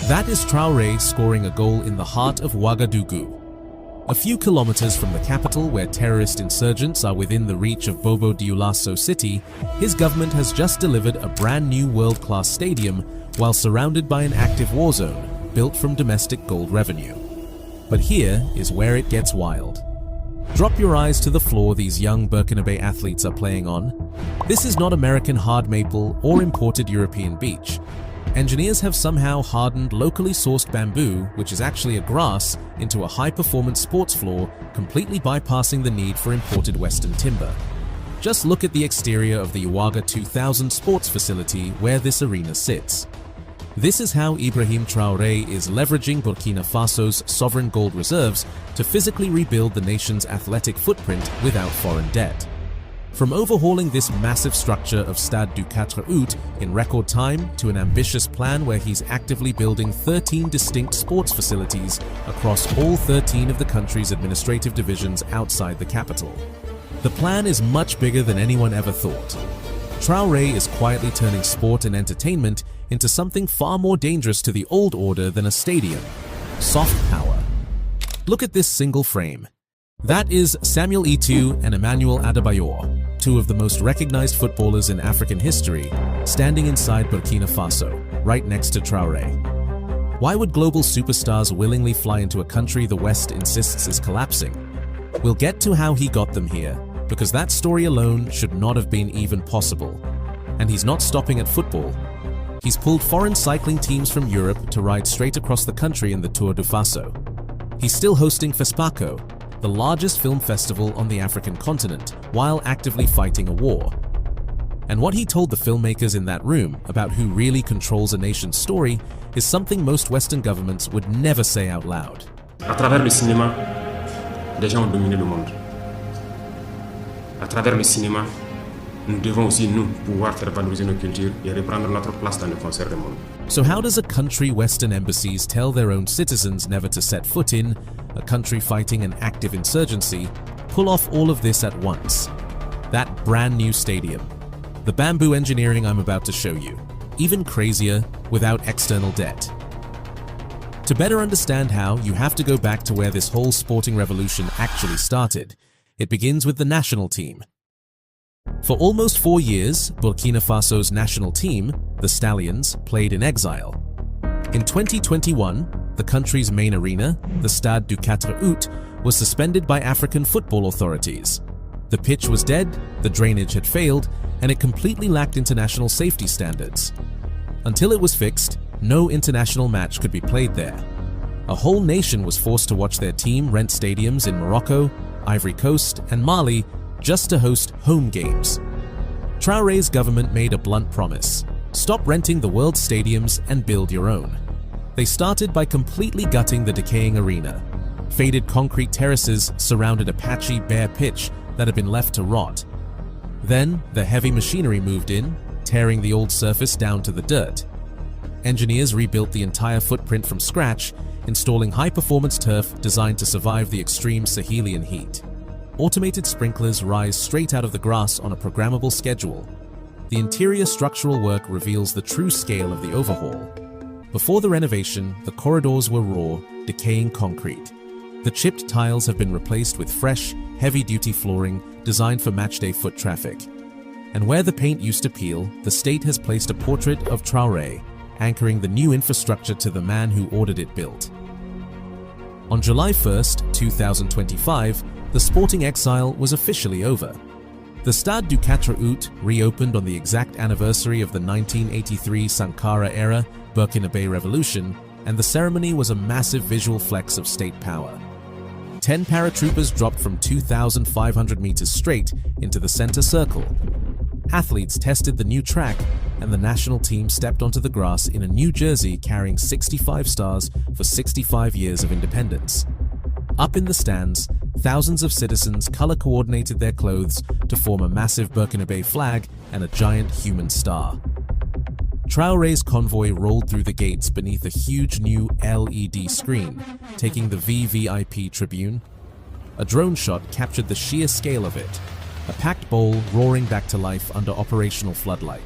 That is Traoré scoring a goal in the heart of Ouagadougou. A few kilometers from the capital, where terrorist insurgents are within the reach of Bobo Dioulasso city, his government has just delivered a brand new world-class stadium while surrounded by an active war zone built from domestic gold revenue. But here is where it gets wild. Drop your eyes to the floor these young Burkinabe athletes are playing on. This is not American hard maple or imported European beach. Engineers have somehow hardened locally sourced bamboo, which is actually a grass, into a high-performance sports floor, completely bypassing the need for imported Western timber. Just look at the exterior of the Ouaga 2000 sports facility where this arena sits. This is how Ibrahim Traoré is leveraging Burkina Faso's sovereign gold reserves to physically rebuild the nation's athletic footprint without foreign debt. From overhauling this massive structure of Stade du 4 Août in record time to an ambitious plan where he's actively building 13 distinct sports facilities across all 13 of the country's administrative divisions outside the capital. The plan is much bigger than anyone ever thought. Traoré is quietly turning sport and entertainment into something far more dangerous to the old order than a stadium: soft power. Look at this single frame. That is Samuel Eto'o and Emmanuel Adebayor, two of the most recognized footballers in African history, standing inside Burkina Faso, right next to Traoré. Why would global superstars willingly fly into a country the West insists is collapsing? We'll get to how he got them here, because that story alone should not have been even possible. And he's not stopping at football. He's pulled foreign cycling teams from Europe to ride straight across the country in the Tour du Faso. He's still hosting FESPACO, the largest film festival on the African continent, while actively fighting a war. And what he told the filmmakers in that room about who really controls a nation's story is something most Western governments would never say out loud. À travers le cinéma, des gens ont dominé le monde. À travers le cinéma, nous devons aussi, nous, pouvoir faire valoriser nos cultures et reprendre notre place dans le concert du monde. So how does a country Western embassies tell their own citizens never to set foot in, a country fighting an active insurgency, pull off all of this at once? That brand new stadium. The bamboo engineering I'm about to show you. Even crazier, without external debt. To better understand how, you have to go back to where this whole sporting revolution actually started. It begins with the national team. For almost 4 years, Burkina Faso's national team, the Stallions, played in exile. In 2021, the country's main arena, the Stade du 4 Août, was suspended by African football authorities. The pitch was dead, the drainage had failed, and it completely lacked international safety standards. Until it was fixed, no international match could be played there. A whole nation was forced to watch their team rent stadiums in Morocco, Ivory Coast, and Mali just to host home games. Traoré's government made a blunt promise: stop renting the world's stadiums and build your own. They started by completely gutting the decaying arena. Faded concrete terraces surrounded a patchy, bare pitch that had been left to rot. Then, the heavy machinery moved in, tearing the old surface down to the dirt. Engineers rebuilt the entire footprint from scratch, installing high-performance turf designed to survive the extreme Sahelian heat. Automated sprinklers rise straight out of the grass on a programmable schedule. The interior structural work reveals the true scale of the overhaul. Before the renovation, the corridors were raw, decaying concrete. The chipped tiles have been replaced with fresh, heavy-duty flooring designed for matchday foot traffic. And where the paint used to peel, the state has placed a portrait of Traoré, anchoring the new infrastructure to the man who ordered it built. On July 1st, 2025, the sporting exile was officially over. The Stade du 4 Août reopened on the exact anniversary of the 1983 Sankara-era Burkinabe Revolution, and the ceremony was a massive visual flex of state power. 10 paratroopers dropped from 2,500 meters straight into the center circle. Athletes tested the new track, and the national team stepped onto the grass in a new jersey carrying 65 stars for 65 years of independence. Up in the stands, thousands of citizens color-coordinated their clothes to form a massive Burkinabe flag and a giant human star. Traoré's convoy rolled through the gates beneath a huge new LED screen, taking the VVIP tribune. A drone shot captured the sheer scale of it, a packed bowl roaring back to life under operational floodlight.